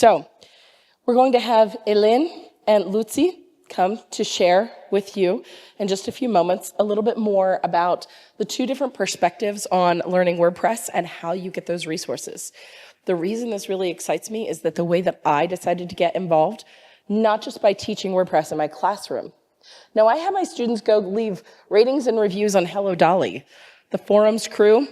So we're going to have Elin and Lucy come to share with you in just a few moments a little bit more about the two different perspectives on learning WordPress and how you get those resources. The reason this really excites me is that the way that I decided to get involved, not just by teaching WordPress in my classroom. Now, I had my students go leave ratings and reviews on Hello Dolly. The forums crew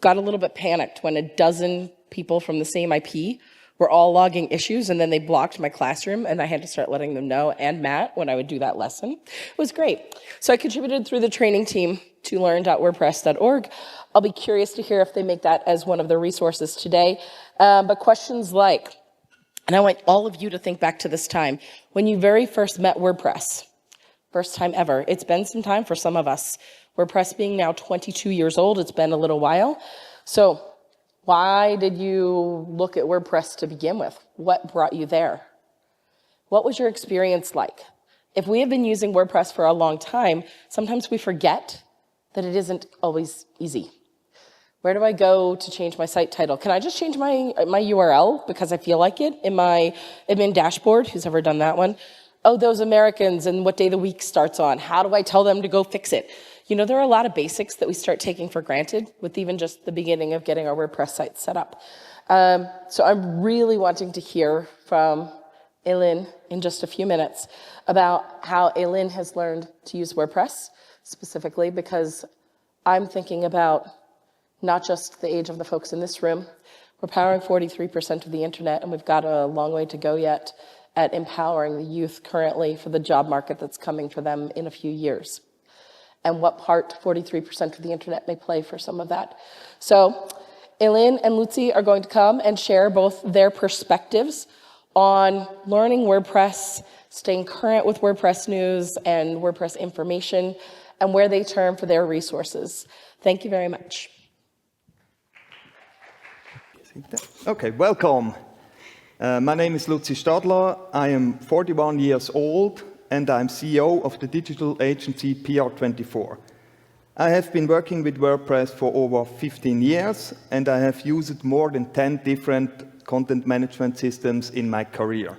got a little bit panicked when a dozen people from the same IP were all logging issues, and then they blocked my classroom, and I had to start letting them know, and Matt, when I would do that lesson. It was great. So I contributed through the training team to learn.wordpress.org. I'll be curious to hear if they make that as one of their resources today. But questions like, and I want all of you to think back to this time, when you very first met WordPress, first time ever. It's been some time for some of us. WordPress being now 22 years old, it's been a little while. So why did you look at WordPress to begin with? What brought you there? What was your experience like? If we have been using WordPress for a long time, sometimes we forget that it isn't always easy. Where do I go to change my site title? Can I just change my URL because I feel like it in my admin dashboard? Who's ever done that one? Oh, those Americans and what day the week starts on. How do I tell them to go fix it? You know, there are a lot of basics that we start taking for granted with even just the beginning of getting our WordPress site set up. So I'm really wanting to hear from Elin in just a few minutes about how Elin has learned to use WordPress specifically, because I'm thinking about not just the age of the folks in this room. We're powering 43% of the internet, and we've got a long way to go yet at empowering the youth currently for the job market that's coming for them in a few years, and what part 43% of the internet may play for some of that. So Elin and Lucy are going to come and share both their perspectives on learning WordPress, staying current with WordPress news and WordPress information, and where they turn for their resources. Thank you very much. Okay, welcome. My name is Lucy Stadler. I am 41 years old, and I'm CEO of the digital agency PR24. I have been working with WordPress for over 15 years, and I have used more than 10 different content management systems in my career.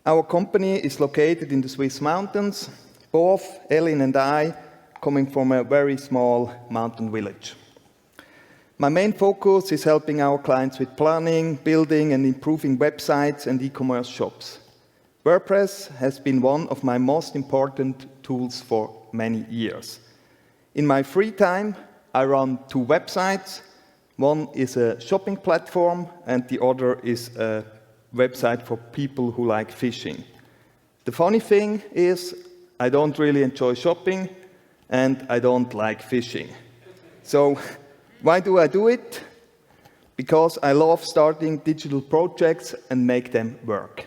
Our company is located in the Swiss mountains, both Elin and I coming from a very small mountain village. My main focus is helping our clients with planning, building, and improving websites and e-commerce shops. WordPress has been one of my most important tools for many years. In my free time, I run two websites. One is a shopping platform, and the other is a website for people who like fishing. The funny thing is, I don't really enjoy shopping, and I don't like fishing. So why do I do it? Because I love starting digital projects and make them work.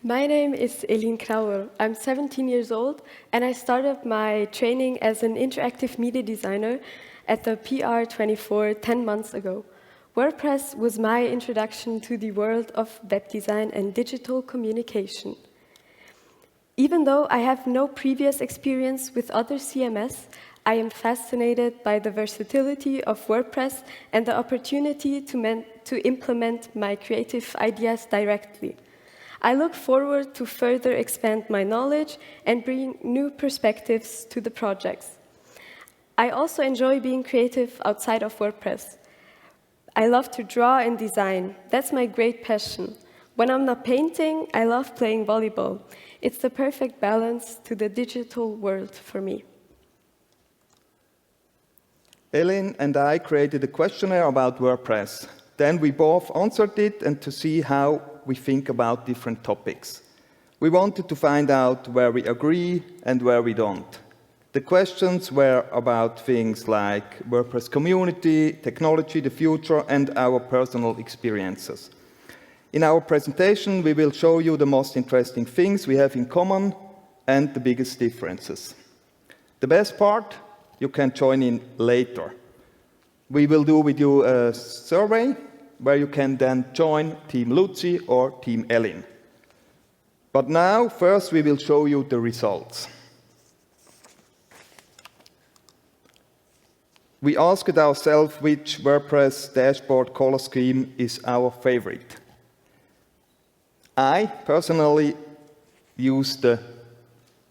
My name is Elin Krauer. I'm 17 years old, and I started my training as an interactive media designer at the PR24 10 months ago. WordPress was my introduction to the world of web design and digital communication. Even though I have no previous experience with other CMS, I am fascinated by the versatility of WordPress and the opportunity to implement my creative ideas directly. I look forward to further expand my knowledge and bring new perspectives to the projects. I also enjoy being creative outside of WordPress. I love to draw and design. That's my great passion. When I'm not painting, I love playing volleyball. It's the perfect balance to the digital world for me. Elin and I created a questionnaire about WordPress. Then we both answered it and to see how we think about different topics. We wanted to find out where we agree and where we don't. The questions were about things like WordPress community, technology, the future, and our personal experiences. In our presentation, we will show you the most interesting things we have in common and the biggest differences. The best part, you can join in later. We will do with you a survey where you can then join Team Lucy or Team Elin. But now, first we will show you the results. we asked ourselves which WordPress dashboard color scheme is our favorite. I personally use the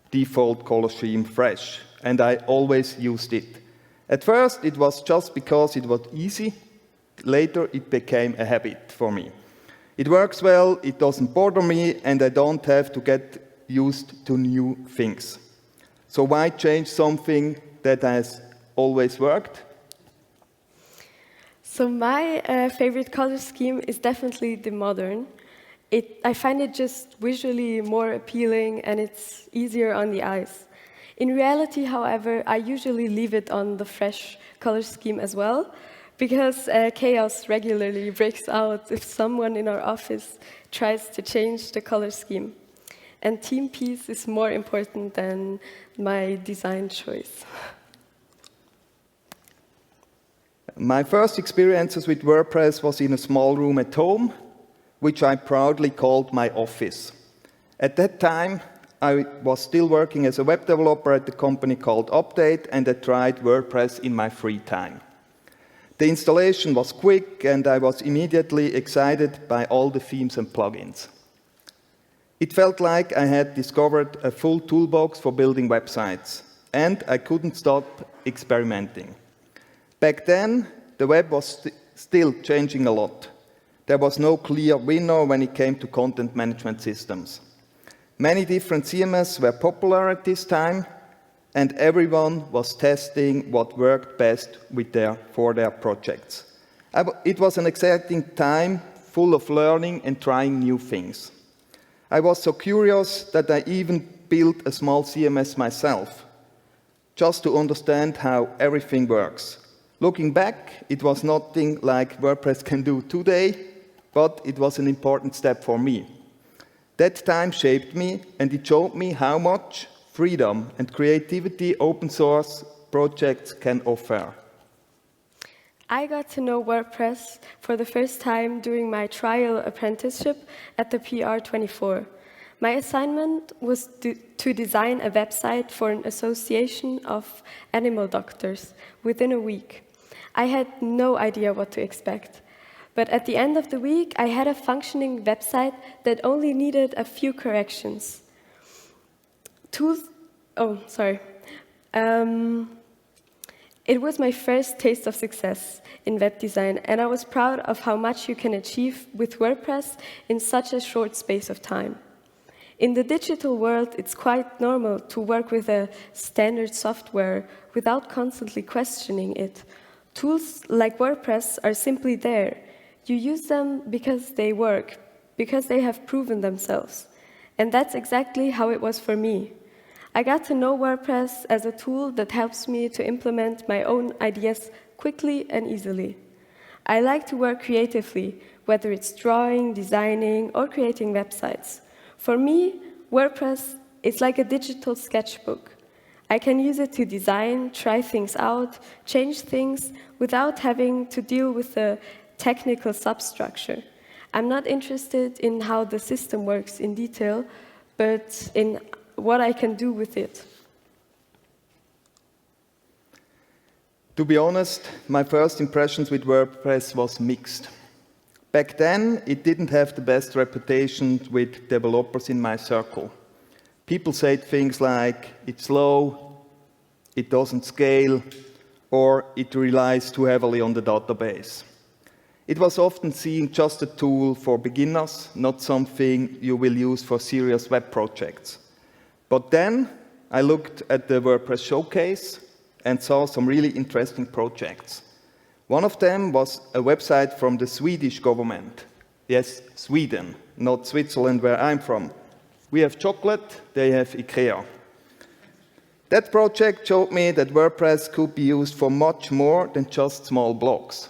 default color scheme Fresh, and I always used it. At first, it was just because it was easy. Later, it became a habit for me. It works well, it doesn't bother me, and I don't have to get used to new things. So why change something that has always worked? So my favorite color scheme is definitely the modern. I find it just visually more appealing and it's easier on the eyes. In reality, however, I usually leave it on the fresh color scheme as well, because chaos regularly breaks out if someone in our office tries to change the color scheme. And team peace is more important than my design choice. My first experiences with WordPress was in a small room at home, which I proudly called my office. At that time, I was still working as a web developer at a company called Update, and I tried WordPress in my free time. The installation was quick, and I was immediately excited by all the themes and plugins. It felt like I had discovered a full toolbox for building websites, and I couldn't stop experimenting. Back then, the web was still changing a lot. There was no clear winner when it came to content management systems. Many different CMS were popular at this time, and everyone was testing what worked best for their projects. It was an exciting time, full of learning and trying new things. I was so curious that I even built a small CMS myself, just to understand how everything works. Looking back, it was nothing like WordPress can do today, but it was an important step for me. That time shaped me, and it showed me how much freedom and creativity open source projects can offer. I got to know WordPress for the first time during my trial apprenticeship at the PR24. My assignment was to design a website for an association of animal doctors within a week. I had no idea what to expect. But at the end of the week, I had a functioning website that only needed a few corrections. It was my first taste of success in web design, and I was proud of how much you can achieve with WordPress in such a short space of time. In the digital world, it's quite normal to work with a standard software without constantly questioning it. Tools like WordPress are simply there. You use them because they work, because they have proven themselves. And that's exactly how it was for me. I got to know WordPress as a tool that helps me to implement my own ideas quickly and easily. I like to work creatively, whether it's drawing, designing, or creating websites. For me, WordPress is like a digital sketchbook. I can use it to design, try things out, change things without having to deal with the technical substructure. I'm not interested in how the system works in detail, but in what I can do with it. To be honest, my first impressions with WordPress was mixed. Back then, it didn't have the best reputation with developers in my circle. People said things like, it's slow, it doesn't scale, or it relies too heavily on the database. It was often seen just a tool for beginners, not something you will use for serious web projects. But then I looked at the WordPress showcase and saw some really interesting projects. One of them was a website from the Swedish government. Yes, Sweden, not Switzerland, where I'm from. We have chocolate, they have IKEA. That project showed me that WordPress could be used for much more than just small blogs.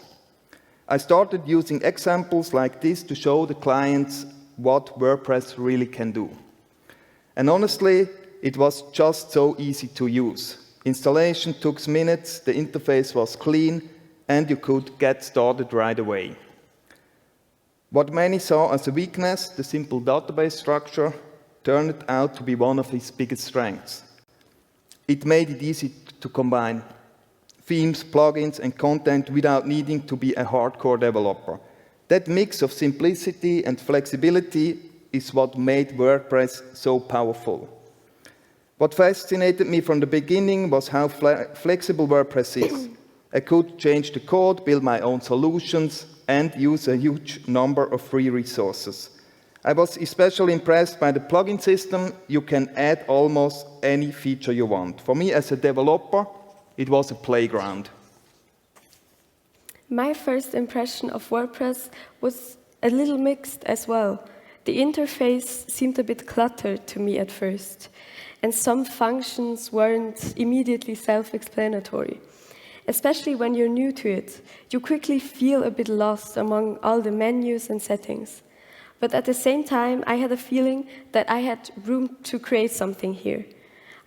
I started using examples like this to show the clients what WordPress really can do. And honestly, it was just so easy to use. Installation took minutes, the interface was clean, and you could get started right away. What many saw as a weakness, the simple database structure, turned out to be one of its biggest strengths. It made it easy to combine themes, plugins, and content without needing to be a hardcore developer. That mix of simplicity and flexibility is what made WordPress so powerful. What fascinated me from the beginning was how flexible WordPress is. I could change the code, build my own solutions, and use a huge number of free resources. I was especially impressed by the plugin system. You can add almost any feature you want. For me as a developer, it was a playground. My first impression of WordPress was a little mixed as well. The interface seemed a bit cluttered to me at first, and some functions weren't immediately self-explanatory. Especially when you're new to it, you quickly feel a bit lost among all the menus and settings. But at the same time, I had a feeling that I had room to create something here.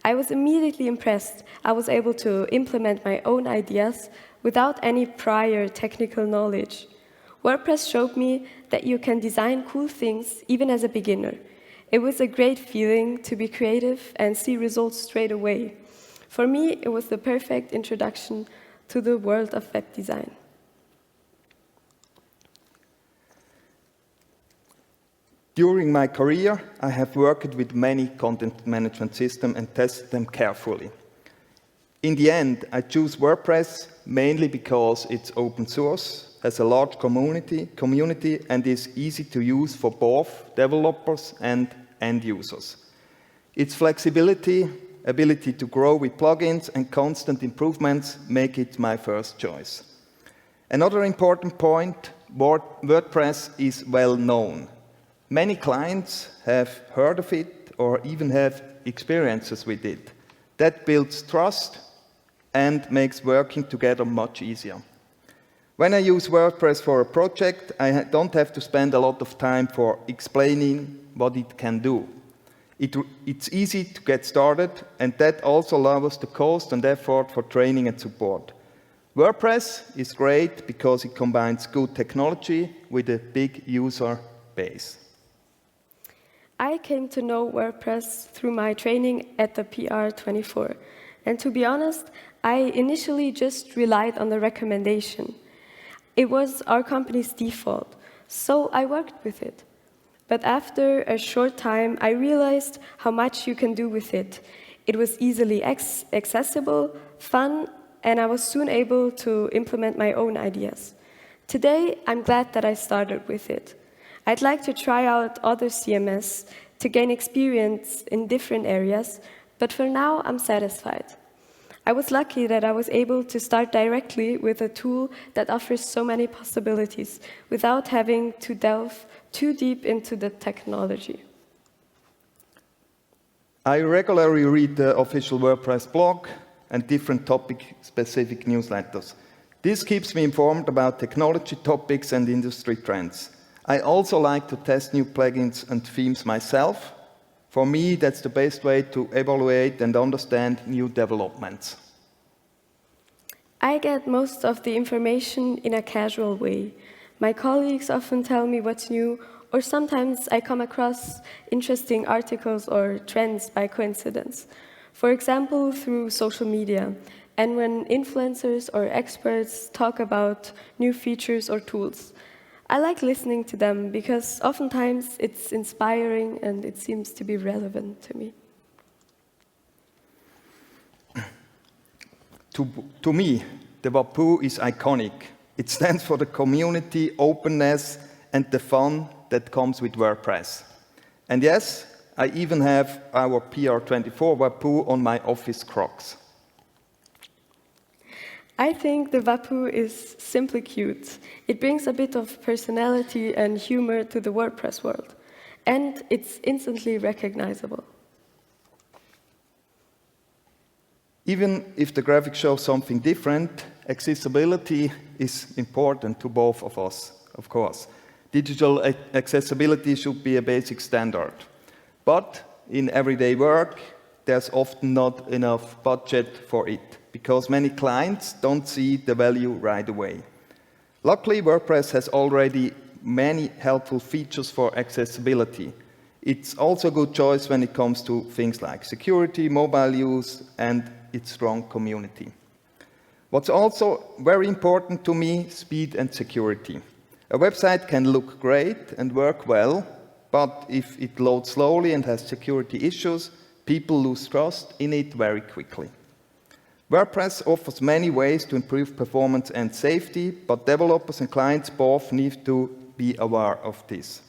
I was immediately impressed. I was able to implement my own ideas without any prior technical knowledge. WordPress showed me that you can design cool things even as a beginner. It was a great feeling to be creative and see results straight away. For me, it was the perfect introduction to the world of web design. During my career, I have worked with many content management systems and tested them carefully. In the end, I choose WordPress mainly because it's open source, has a large community, and is easy to use for both developers and end users. Its flexibility, ability to grow with plugins, and constant improvements make it my first choice. Another important point, WordPress is well known. Many clients have heard of it or even have experiences with it. That builds trust and makes working together much easier. When I use WordPress for a project, I don't have to spend a lot of time for explaining what it can do. It's easy to get started, and that also lowers the cost and effort for training and support. WordPress is great because it combines good technology with a big user base. I came to know WordPress through my training at the PR24. And to be honest, I initially just relied on the recommendation. It was our company's default, so I worked with it. But after a short time, I realized how much you can do with it. It was easily accessible, fun, and I was soon able to implement my own ideas. Today, I'm glad that I started with it. I'd like to try out other CMS to gain experience in different areas, but for now, I'm satisfied. I was lucky that I was able to start directly with a tool that offers so many possibilities without having to delve too deep into the technology. I regularly read the official WordPress blog and different topic-specific newsletters. This keeps me informed about technology topics and industry trends. I also like to test new plugins and themes myself. For me, that's the best way to evaluate and understand new developments. I get most of the information in a casual way. My colleagues often tell me what's new, or sometimes I come across interesting articles or trends by coincidence. For example, through social media, and when influencers or experts talk about new features or tools. I like listening to them because oftentimes it's inspiring and it seems to be relevant to me. To me, the WAPU is iconic. It stands for the community, openness, and the fun that comes with WordPress. And yes, I even have our PR24 WAPU on my office Crocs. I think the WAPU is simply cute. It brings a bit of personality and humor to the WordPress world, and it's instantly recognizable. Even if the graphic shows something different, accessibility is important to both of us, of course. Digital accessibility should be a basic standard. But in everyday work, there's often not enough budget for it, because many clients don't see the value right away. Luckily, WordPress has already many helpful features for accessibility. It's also a good choice when it comes to things like security, mobile use, and its strong community. What's also very important to me, speed and security. A website can look great and work well, but if it loads slowly and has security issues, people lose trust in it very quickly. WordPress offers many ways to improve performance and safety, but developers and clients both need to be aware of this.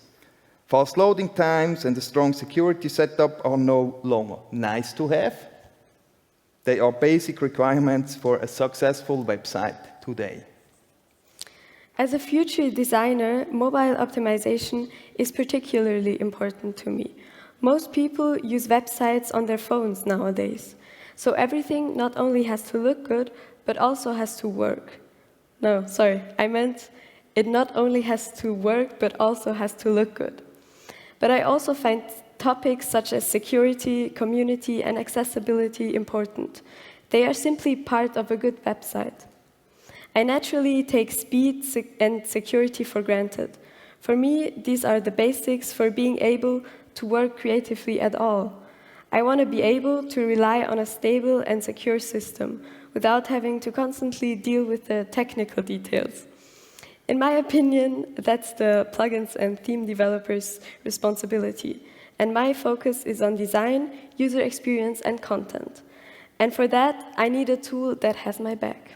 Fast loading times and a strong security setup are no longer nice to have. They are basic requirements for a successful website today. As a future designer, mobile optimization is particularly important to me. Most people use websites on their phones nowadays. So everything not only has to look good, but also has to work. No, sorry, I meant it not only has to work, but also has to look good. But I also find topics such as security, community, and accessibility important. They are simply part of a good website. I naturally take speed and security for granted. For me, these are the basics for being able to work creatively at all. I want to be able to rely on a stable and secure system without having to constantly deal with the technical details. In my opinion, that's the plugins and theme developers' responsibility. And my focus is on design, user experience, and content. And for that, I need a tool that has my back.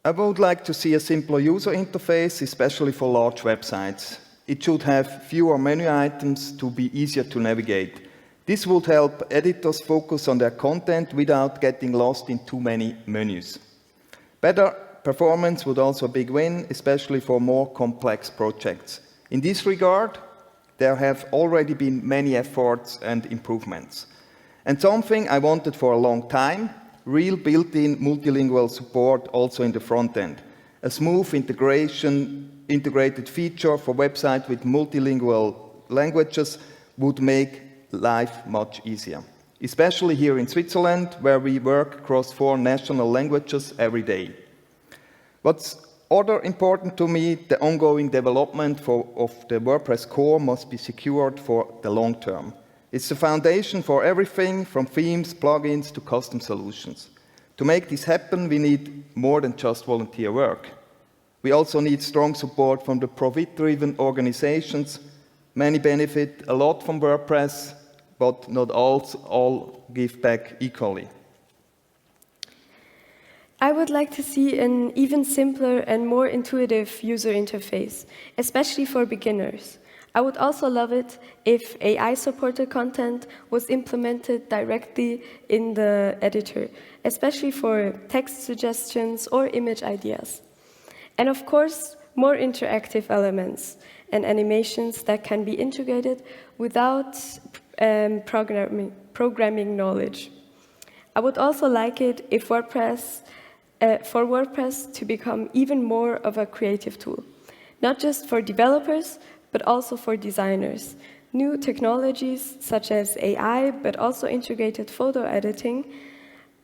I would like to see a simpler user interface, especially for large websites. It should have fewer menu items to be easier to navigate. This would help editors focus on their content without getting lost in too many menus. Better performance would also be a big win, especially for more complex projects. In this regard, there have already been many efforts and improvements. And something I wanted for a long time, real built-in multilingual support also in the front end. A smooth integrated feature for websites with multilingual languages would make life much easier, especially here in Switzerland, where we work across 4 national languages every day. What's other important to me, the ongoing development of the WordPress core must be secured for the long term. It's the foundation for everything from themes, plugins to custom solutions. To make this happen, we need more than just volunteer work. We also need strong support from the profit-driven organizations. Many benefit a lot from WordPress, but not all give back equally. I would like to see an even simpler and more intuitive user interface, especially for beginners. I would also love it if AI-supported content was implemented directly in the editor, especially for text suggestions or image ideas. And of course, more interactive elements and animations that can be integrated without programming knowledge. I would also like it if for WordPress to become even more of a creative tool, not just for developers, but also for designers. New technologies such as AI, but also integrated photo editing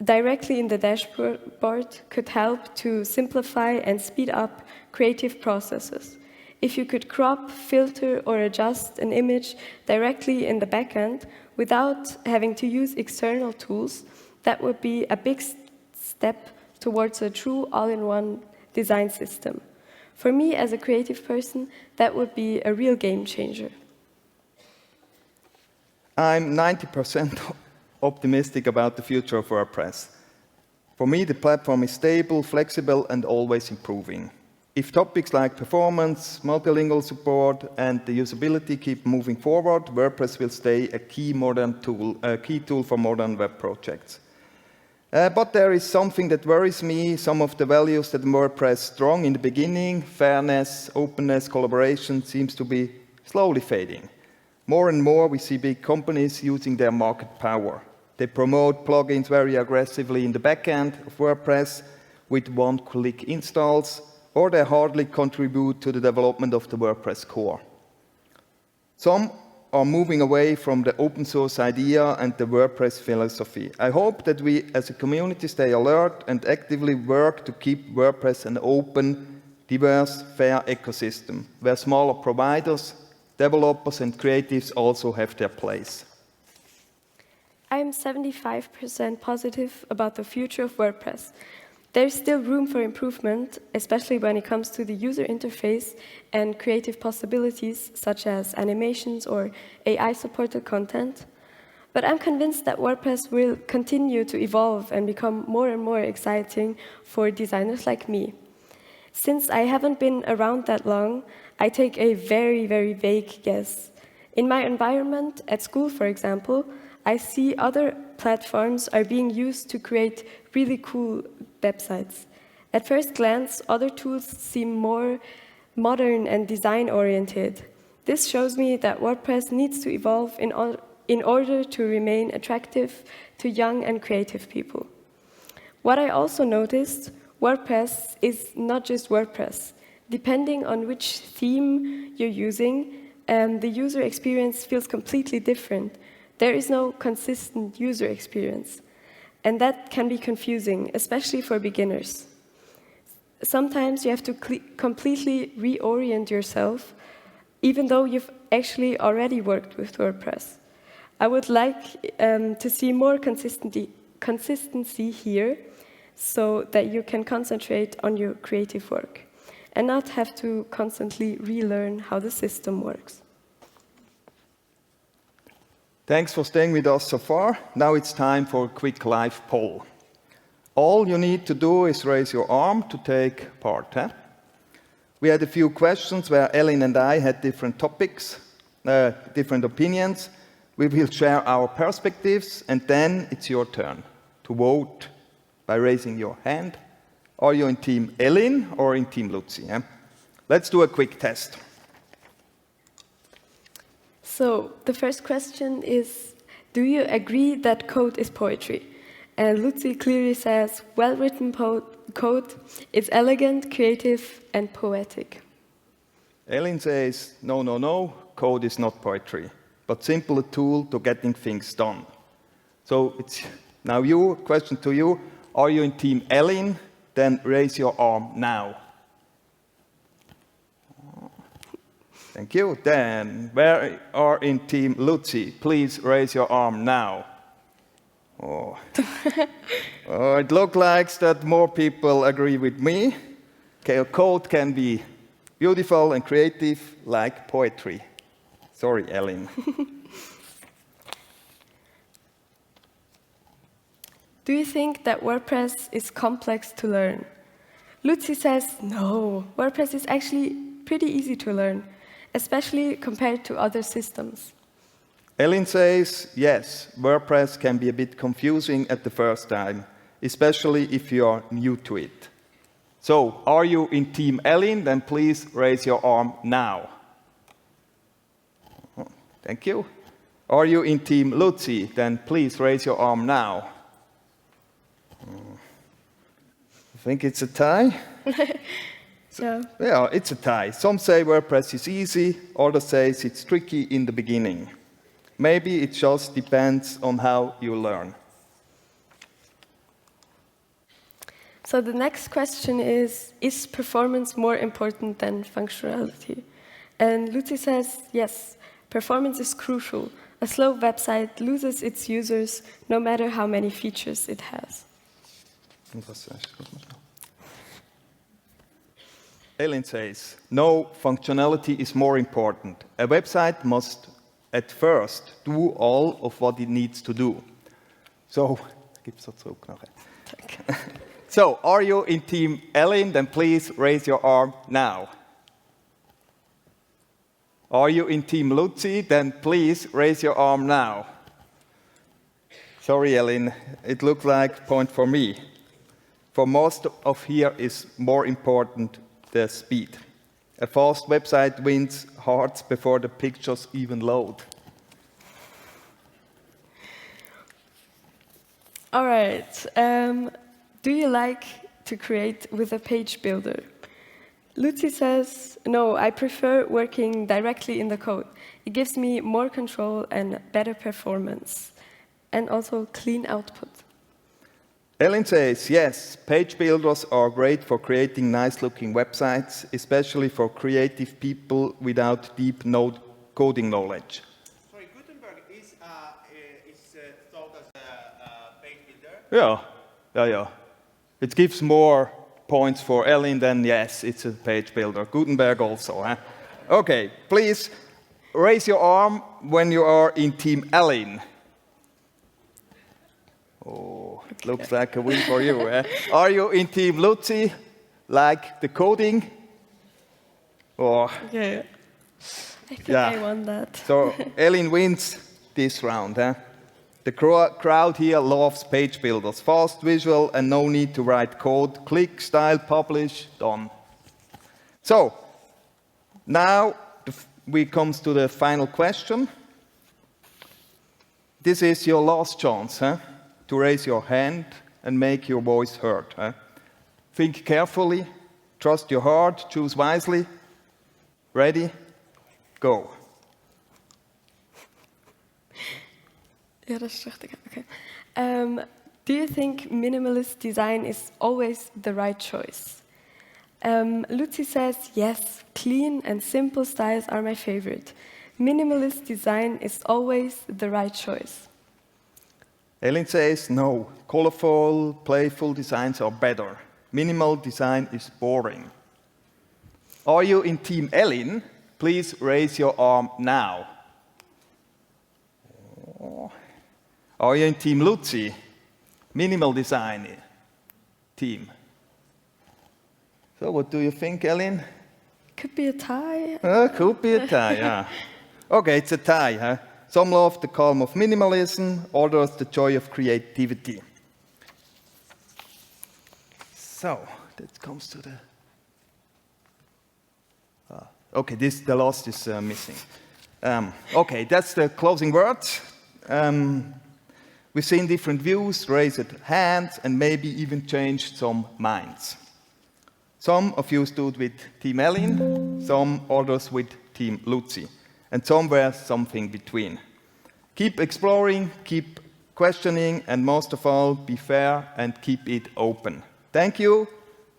directly in the dashboard could help to simplify and speed up creative processes. If you could crop, filter, or adjust an image directly in the backend without having to use external tools, that would be a big step towards a true all-in-one design system. For me, as a creative person, that would be a real game changer. I'm 90% optimistic about the future of WordPress. For me, the platform is stable, flexible, and always improving. If topics like performance, multilingual support, and the usability keep moving forward, WordPress will stay a key tool for modern web projects. But there is something that worries me, some of the values that WordPress strong in the beginning, fairness, openness, collaboration, seems to be slowly fading. More and more we see big companies using their market power. They promote plugins very aggressively in the backend of WordPress with one-click installs, or they hardly contribute to the development of the WordPress core. Some are moving away from the open source idea and the WordPress philosophy. I hope that we as a community stay alert and actively work to keep WordPress an open, diverse, fair ecosystem, where smaller providers, developers and creatives also have their place. I'm 75% positive about the future of WordPress. There's still room for improvement, especially when it comes to the user interface and creative possibilities such as animations or AI-supported content. But I'm convinced that WordPress will continue to evolve and become more and more exciting for designers like me. Since I haven't been around that long, I take a very, very vague guess. In my environment, at school, for example, I see other platforms are being used to create really cool websites. At first glance, other tools seem more modern and design-oriented. This shows me that WordPress needs to evolve in order to remain attractive to young and creative people. What I also noticed, WordPress is not just WordPress. Depending on which theme you're using, the user experience feels completely different. There is no consistent user experience. And that can be confusing, especially for beginners. Sometimes you have to completely reorient yourself, even though you've actually already worked with WordPress. I would like to see more consistency here so that you can concentrate on your creative work and not have to constantly relearn how the system works. Thanks for staying with us so far. Now it's time for a quick live poll. All you need to do is raise your arm to take part. We had a few questions where Ellen and I had different topics, different opinions. We will share our perspectives, and then it's your turn to vote by raising your hand. Are you in Team Ellen or in Team Luzi? Let's do a quick test. So the first question is, do you agree that code is poetry? And Luzi clearly says, well-written code is elegant, creative, and poetic. Ellen says, no, no, no, code is not poetry, but simply a tool to getting things done. So it's now question to you, are you in Team Ellen? Then raise your arm now. Thank you. Then, where are in Team Luzi? Please raise your arm now. Oh. Oh, it looks like that more people agree with me. Okay, a code can be beautiful and creative like poetry. Sorry, Ellen. Do you think that WordPress is complex to learn? Luzi says, no, WordPress is actually pretty easy to learn, especially compared to other systems. Ellen says, yes, WordPress can be a bit confusing at the first time, especially if you are new to it. So, are you in Team Ellen? Then please raise your arm now. Thank you. Are you in Team Luzi? Then please raise your arm now. I think it's a tie. Yeah, it's a tie. Some say WordPress is easy, others say it's tricky in the beginning. Maybe it just depends on how you learn. So the next question is performance more important than functionality? And Luzi says, yes, performance is crucial. A slow website loses its users no matter how many features it has. Ellen says, no, functionality is more important. A website must at first do all of what it needs to do. So, so are you in Team Ellen? Then please raise your arm now. Are you in Team Luzi? Then please raise your arm now. Sorry, Ellen, it looks like point for me. For most of here is more important the speed. A fast website wins hearts before the pictures even load. All right. Do you like to create with a page builder? Luzi says, no, I prefer working directly in the code. It gives me more control and better performance, and also clean output. Ellen says, yes, page builders are great for creating nice-looking websites, especially for creative people without deep coding knowledge. Sorry, Gutenberg is thought as Yeah. It gives more points for Ellen than yes, it's a page builder. Gutenberg also, huh? Okay, please raise your arm when you are in Team Ellen. Oh, it looks like a win for you, eh? Are you in Team Lucy, like the coding? Or Okay. I think Yeah. I won that. so Ellen wins this round, huh? The crowd here loves page builders. Fast visual and no need to write code. Click, style, publish, done. So, now we comes to the final question. This is your last chance, huh? To raise your hand and make your voice heard. Huh? Think carefully, trust your heart, choose wisely. Ready? Go. Ja, dat is terug te gaan. Okay. Do you think minimalist design is always the right choice? Lucy says, yes, clean and simple styles are my favorite. Minimalist design is always the right choice. Ellen says, no, colorful, playful designs are better. Minimal design is boring. Are you in Team Ellen? Please raise your arm now. Are you in Team Lucy? Minimal design team. So what do you think, Ellen? Could be a tie. Could be a tie, yeah. Okay, it's a tie, huh? Some love the calm of minimalism, others the joy of creativity. So, that comes to the... okay, the last is missing. Okay, that's the closing words. We've seen different views, raised hands, and maybe even changed some minds. Some of you stood with Team Ellen, some others with Team Lucy, and somewhere something between. Keep exploring, keep questioning, and most of all, be fair and keep it open. Thank you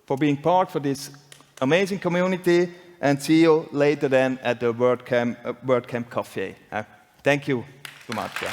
for being part of this amazing community, and see you later then at the WordCamp Cafe. Thank you so much. Yeah.